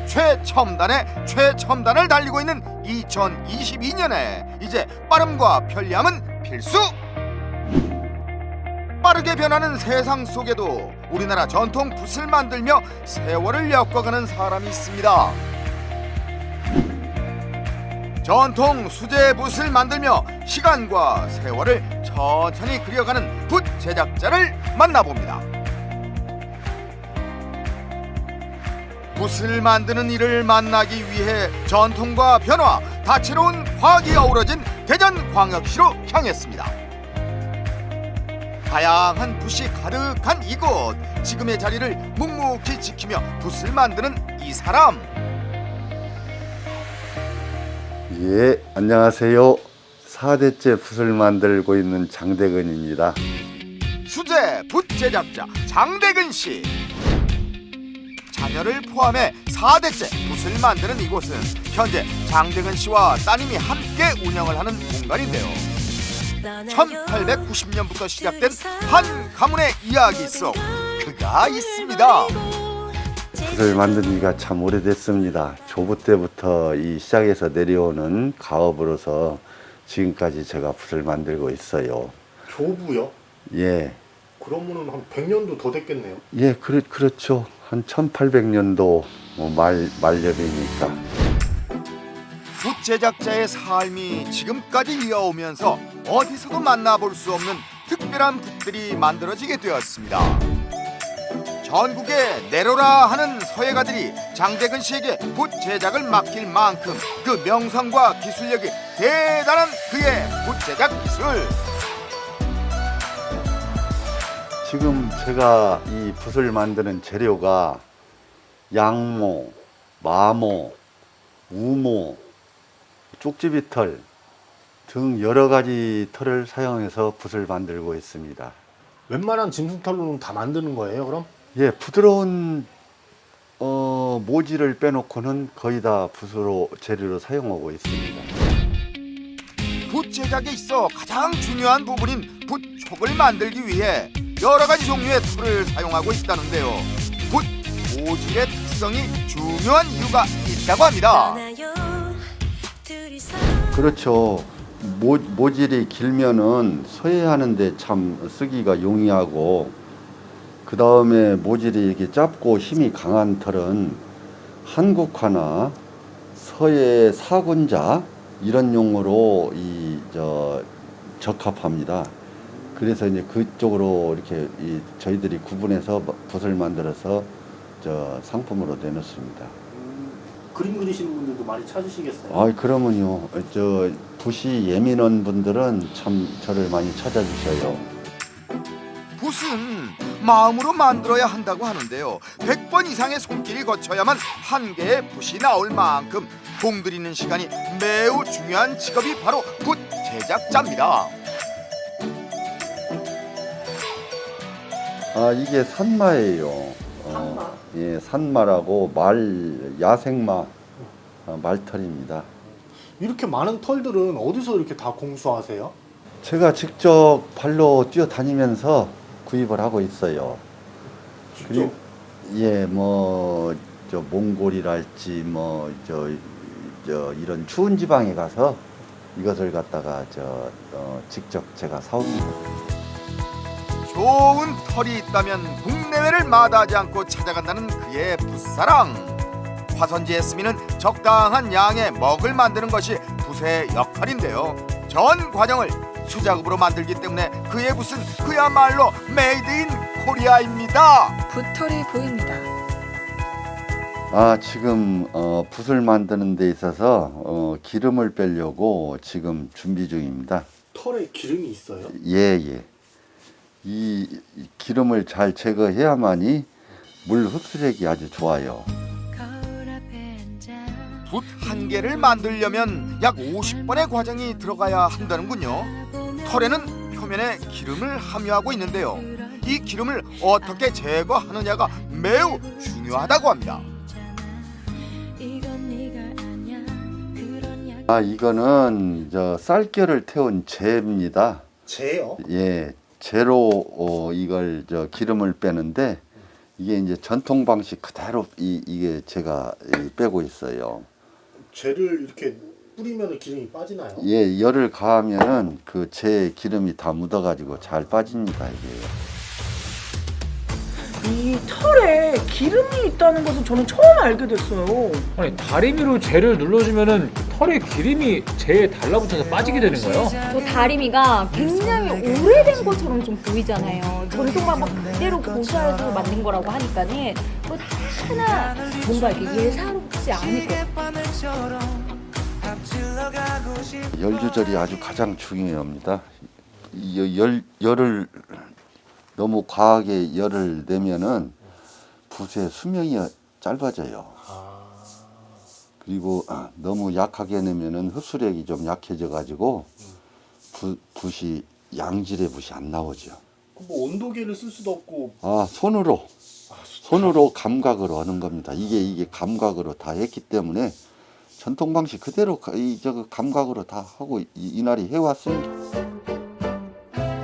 최첨단의 최첨단을 달리고 있는 2022년에 이제 빠름과 편리함은 필수. 빠르게 변하는 세상 속에도 우리나라 전통 붓을 만들며 세월을 엮어가는 사람이 있습니다. 전통 수제 붓을 만들며 시간과 세월을 천천히 그려가는 붓 제작자를 만나봅니다. 붓을 만드는 이를 만나기 위해 전통과 변화, 다채로운 과학이 어우러진 대전광역시로 향했습니다. 다양한 붓이 가득한 이곳, 지금의 자리를 묵묵히 지키며 붓을 만드는 이 사람. 예, 안녕하세요. 4대째 붓을 만들고 있는 장대근입니다. 수제 붓 제작자 장대근 씨. 자녀를 포함해 4대째 붓을 만드는 이곳은 현재 장대근 씨와 따님이 함께 운영을 하는 공간인데요. 1890년부터 시작된 한 가문의 이야기 속 그가 있습니다. 붓을 만든 지가 참 오래됐습니다. 조부 때부터 이 시작해서 내려오는 가업으로서 지금까지 제가 붓을 만들고 있어요. 조부요? 예, 그러면은 한 100년도 더 됐겠네요. 예, 그렇죠. 한 1800년도 말년이니까. 붓 제작자의 삶이 지금까지 이어오면서 어디서도 만나볼 수 없는 특별한 붓들이 만들어지게 되었습니다. 전국에 내로라 하는 서예가들이 장대근 씨에게 붓 제작을 맡길 만큼 그 명성과 기술력이 대단한 그의 붓 제작 기술. 지금 제가 이 붓을 만드는 재료가 양모, 마모, 우모, 쪽지비털 등 여러 가지 털을 사용해서 붓을 만들고 있습니다. 웬만한 짐승털로는 다 만드는 거예요, 그럼? 예, 부드러운 모지를 빼놓고는 거의 다 붓으로 재료로 사용하고 있습니다. 붓 제작에 있어 가장 중요한 부분인 붓촉을 만들기 위해 여러 가지 종류의 털을 사용하고 있다는데요. 붓 모질의 특성이 중요한 이유가 있다고 합니다. 그렇죠. 모질이 길면은 서예하는데 참 쓰기가 용이하고, 그 다음에 모질이 이렇게 짧고 힘이 강한 털은 한국화나 서예 사군자 이런 용어로 적합합니다. 그래서 이제 그쪽으로 이렇게 저희들이 구분해서 붓을 만들어서 상품으로 내놓습니다. 그림 그리시는 분들도 많이 찾으시겠어요? 아, 그러면요. 붓이 예민한 분들은 참 저를 많이 찾아주셔요. 붓은 마음으로 만들어야 한다고 하는데요. 100번 이상의 손길이 거쳐야만 한 개의 붓이 나올 만큼 공들이는 시간이 매우 중요한 직업이 바로 붓 제작자입니다. 아, 이게 산마예요. 산마? 예, 산마라고 야생마 말털입니다. 이렇게 많은 털들은 어디서 이렇게 다 공수하세요? 제가 직접 발로 뛰어다니면서 구입을 하고 있어요. 직접? 예, 몽골이랄지 이런 추운 지방에 가서 이것을 갖다가 직접 제가 사옵니다. 좋은 털이 있다면 국내외를 마다하지 않고 찾아간다는 그의 붓사랑. 화선지에 쓰이는 적당한 양의 먹을 만드는 것이 붓의 역할인데요. 전 과정을 수작업으로 만들기 때문에 그의 붓은 그야말로 메이드 인 코리아입니다. 붓털이 보입니다. 아, 지금 붓을 만드는 데 있어서 기름을 빼려고 지금 준비 중입니다. 털에 기름이 있어요? 예. 이 기름을 잘 제거해야만이 물 흡수력이 아주 좋아요. 붓 한 개를 만들려면 약 50번의 과정이 들어가야 한다는군요. 털에는 표면에 기름을 함유하고 있는데요. 이 기름을 어떻게 제거하느냐가 매우 중요하다고 합니다. 아, 이거는 쌀겨를 태운 재입니다. 재요? 예, 재로 이걸 기름을 빼는데 이게 이제 전통 방식 그대로 이게 제가 빼고 있어요. 젤을 이렇게 뿌리면 기름이 빠지나요? 예, 열을 가하면은 그 재 기름이 다 묻어가지고 잘 빠집니다 이게. 이 털에 기름이 있다는 것은 저는 처음 알게 됐어요. 아니 다리미로 젤을 눌러주면은 털에 기름이 재에 달라붙어서 빠지게 되는 거예요? 또 다리미가 굉장히 오래된 것처럼 좀 보이잖아요. 전통 방법 그대로 고수해서 만든 거라고 하니까는 뭐 하나 뭔가 이렇게 예사롭지 않을 것 같아요. 열 조절이 아주 가장 중요합니다. 열을 너무 과하게 열을 내면은 붓의 수명이 짧아져요. 그리고 너무 약하게 내면은 흡수력이 좀 약해져 가지고 붓이 양질의 붓이 안 나오죠. 뭐 온도계를 쓸 수도 없고. 손으로 감각으로 하는 겁니다. 이게 감각으로 다 했기 때문에 전통 방식 그대로 저거 감각으로 다 하고 이날이 해왔습니다.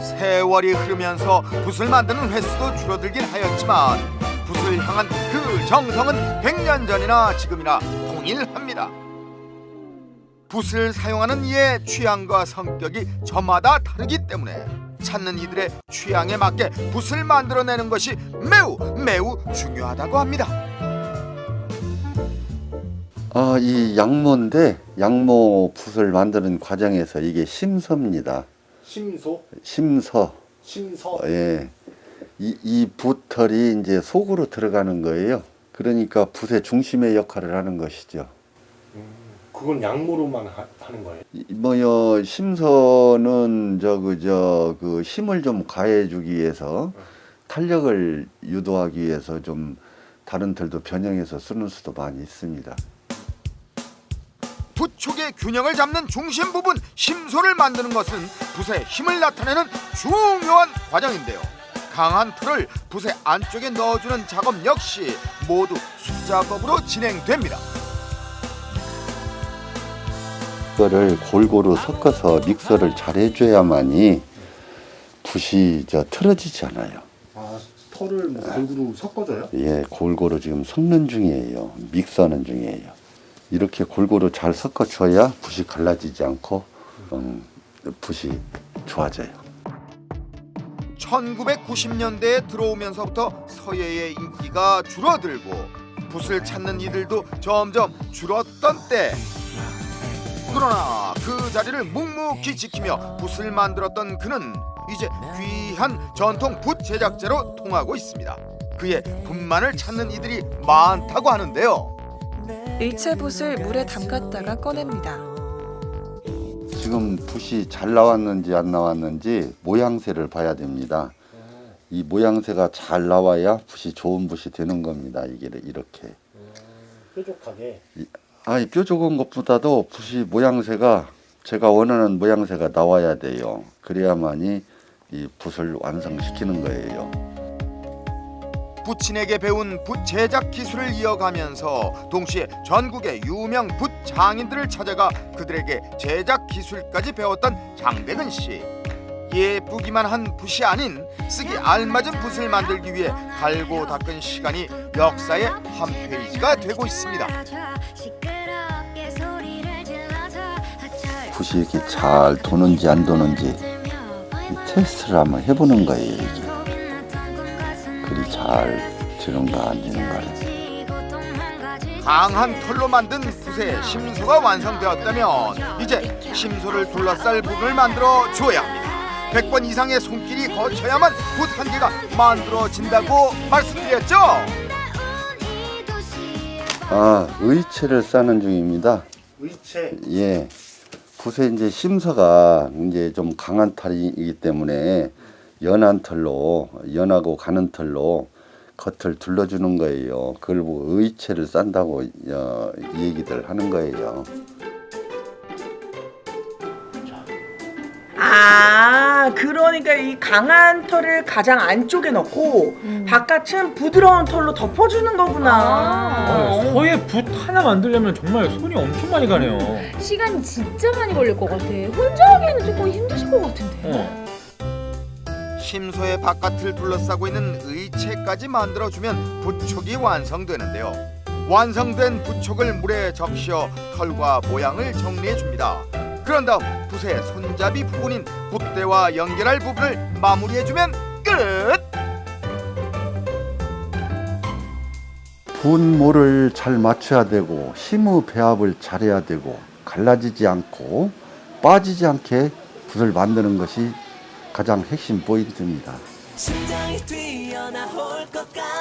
세월이 흐르면서 붓을 만드는 횟수도 줄어들긴 하였지만 붓을 향한 그 정성은 100년 전이나 지금이나 동일합니다. 붓을 사용하는 이의 취향과 성격이 저마다 다르기 때문에 찾는 이들의 취향에 맞게 붓을 만들어내는 것이 매우 중요하다고 합니다. 이 양모인데 양모 붓을 만드는 과정에서 이게 심서입니다. 심서. 예. 이 붓털이 이제 속으로 들어가는 거예요. 그러니까 붓의 중심의 역할을 하는 것이죠. 그건 양모로만 하는 거예요? 뭐요 심서는 그 힘을 좀 가해주기 위해서 탄력을 유도하기 위해서 좀 다른 털도 변형해서 쓰는 수도 많이 있습니다. 붓촉의 균형을 잡는 중심 부분 심소를 만드는 것은 붓의 힘을 나타내는 중요한 과정인데요. 강한 털을 붓의 안쪽에 넣어주는 작업 역시 모두 수작업으로 진행됩니다. 이거를 골고루 섞어서 믹서를 잘 해줘야만이 붓이 틀어지지 않아요. 털을 뭐 골고루 섞어줘요? 예, 골고루 지금 섞는 중이에요. 믹서는 중이에요. 이렇게 골고루 잘 섞어줘야 붓이 갈라지지 않고 붓이 좋아져요. 1990년대에 들어오면서부터 서예의 인기가 줄어들고 붓을 찾는 이들도 점점 줄었던 때, 그러나 그 자리를 묵묵히 지키며 붓을 만들었던 그는 이제 귀한 전통 붓 제작자로 통하고 있습니다. 그의 붓만을 찾는 이들이 많다고 하는데요. 일체붓을 물에 담갔다가 꺼냅니다. 지금 붓이 잘 나왔는지 안 나왔는지 모양새를 봐야 됩니다. 이 모양새가 잘 나와야 붓이 좋은 붓이 되는 겁니다. 이게 이렇게. 뾰족하게? 뾰족한 것보다도 붓이 모양새가 제가 원하는 모양새가 나와야 돼요. 그래야만이 이 붓을 완성시키는 거예요. 붓친에게 배운 붓 제작 기술을 이어가면서 동시에 전국의 유명 붓 장인들을 찾아가 그들에게 제작 기술까지 배웠던 장대근 씨. 예쁘기만 한 붓이 아닌 쓰기 알맞은 붓을 만들기 위해 갈고 닦은 시간이 역사의 한 페이지가 되고 있습니다. 붓이 이렇게 잘 도는지 안 도는지 이 테스트를 한번 해보는 거예요. 이게. 글이 잘 되는가 안 되는가. 강한 털로 만든 붓의 심소가 완성되었다면 이제 심소를 둘러쌀 붓을 만들어 줘야 합니다. 100번 이상의 손길이 거쳐야만 붓 한 개가 만들어진다고 말씀드렸죠? 의체를 싸는 중입니다. 의체? 예. 붓에 이제 심서가 이제 좀 강한 털이기 때문에 연하고 가는 털로 겉을 둘러주는 거예요. 그걸 보고 의체를 싼다고 얘기들 하는 거예요. 그러니까 이 강한 털을 가장 안쪽에 넣고 바깥은 부드러운 털로 덮어주는 거구나. 서예 붓 하나 만들려면 정말 손이 엄청 많이 가네요. 시간이 진짜 많이 걸릴 것 같아. 혼자 하기에는 조금 힘드실 것 같은데. 심소의 바깥을 둘러싸고 있는 의체까지 만들어주면 부촉이 완성되는데요. 완성된 부촉을 물에 적셔 털과 모양을 정리해줍니다. 그런 다음 붓의 손잡이 부분인 붓대와 연결할 부분을 마무리해주면 끝! 분모를 잘 맞춰야 되고 힘의 배합을 잘해야 되고 갈라지지 않고 빠지지 않게 붓을 만드는 것이 가장 핵심 포인트입니다.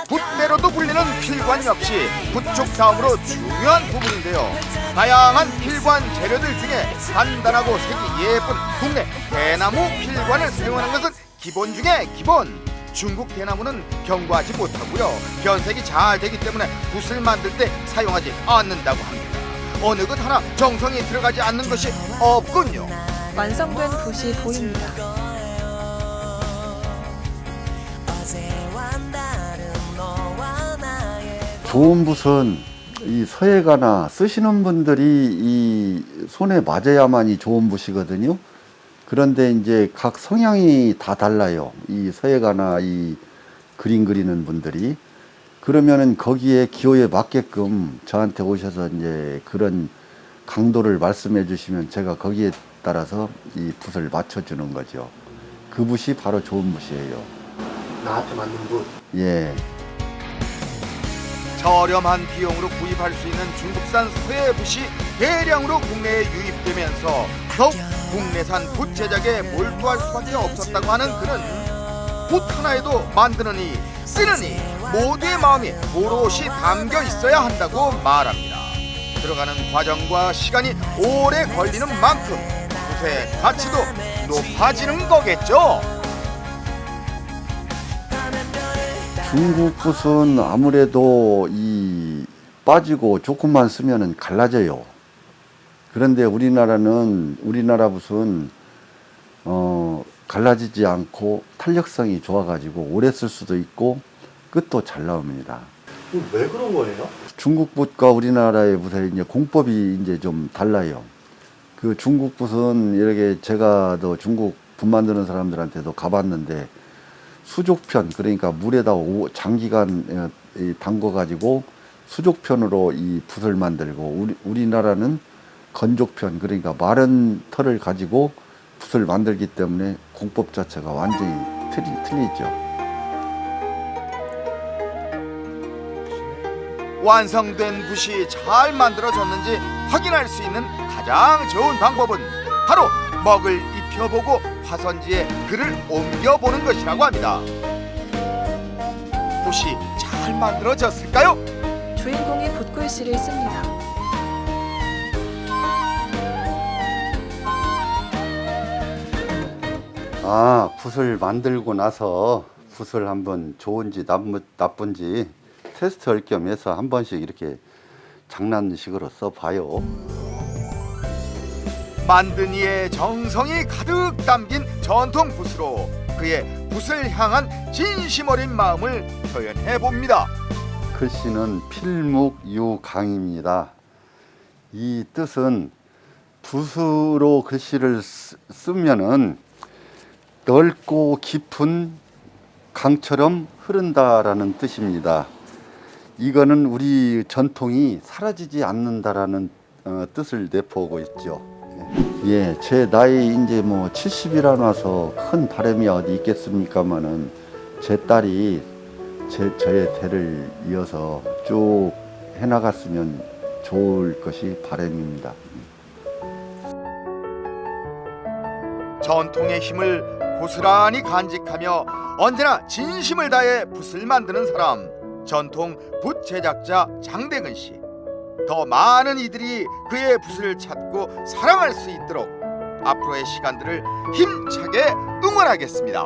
붓대로도 불리는 필관 역시 부촉 다음으로 중요한 부분인데요. 다양한 필관 재료들 중에 단단하고 색이 예쁜 국내 대나무 필관을 사용하는 것은 기본 중에 기본. 중국 대나무는 경과하지 못하고요. 변색이 잘 되기 때문에 붓을 만들 때 사용하지 않는다고 합니다. 어느 것 하나 정성이 들어가지 않는 것이 없군요. 완성된 붓이 보입니다. 좋은 붓은 이 서예가나 쓰시는 분들이 이 손에 맞아야만이 좋은 붓이거든요. 그런데 이제 각 성향이 다 달라요. 이 서예가나 이 그림 그리는 분들이. 그러면은 거기에 기호에 맞게끔 저한테 오셔서 이제 그런 강도를 말씀해 주시면 제가 거기에 따라서 이 붓을 맞춰주는 거죠. 그 붓이 바로 좋은 붓이에요. 나한테 맞는 붓. 예. 저렴한 비용으로 구입할 수 있는 중국산 서예붓이 대량으로 국내에 유입되면서 더욱 국내산 붓 제작에 몰두할 수밖에 없었다고 하는 그는 붓 하나에도 만드는 이, 쓰는 이 모두의 마음이 오롯이 담겨 있어야 한다고 말합니다. 들어가는 과정과 시간이 오래 걸리는 만큼 붓의 가치도 높아지는 거겠죠. 중국 붓은 아무래도 이 빠지고 조금만 쓰면은 갈라져요. 그런데 우리나라 붓은 갈라지지 않고 탄력성이 좋아가지고 오래 쓸 수도 있고 끝도 잘 나옵니다. 왜 그런 거예요? 중국 붓과 우리나라의 붓의 이제 공법이 이제 좀 달라요. 그 중국 붓은 이렇게 제가 더 중국 붓 만드는 사람들한테도 가봤는데 수족편, 그러니까 물에다 장기간 담궈 가지고 수족편으로 이 붓을 만들고 우리나라는 건족편, 그러니까 마른 털을 가지고 붓을 만들기 때문에 공법 자체가 완전히 틀리죠. 완성된 붓이 잘 만들어졌는지 확인할 수 있는 가장 좋은 방법은 바로 먹을 입혀보고 화선지에 글을 옮겨보는 것이라고 합니다. 붓이 잘 만들어졌을까요? 주인공이 붓글씨를 씁니다. 아, 붓을 만들고 나서 붓을 한번 좋은지 나쁜지 테스트할 겸 해서 한 번씩 이렇게 장난식으로 써봐요. 만든 이의 정성이 가득 담긴 전통 붓으로 그의 붓을 향한 진심 어린 마음을 표현해 봅니다. 글씨는 필묵유강입니다. 이 뜻은 붓으로 글씨를 쓰면은 넓고 깊은 강처럼 흐른다라는 뜻입니다. 이거는 우리 전통이 사라지지 않는다라는 뜻을 내포하고 있죠. 예, 제 나이 이제 뭐 70이라 나서 큰 바람이 어디 있겠습니까마는 제 딸이 저의 대를 이어서 쭉 해나갔으면 좋을 것이 바람입니다. 전통의 힘을 고스란히 간직하며 언제나 진심을 다해 붓을 만드는 사람, 전통 붓 제작자 장대근 씨. 더 많은 이들이 그의 붓을 찾고 사랑할 수 있도록 앞으로의 시간들을 힘차게 응원하겠습니다.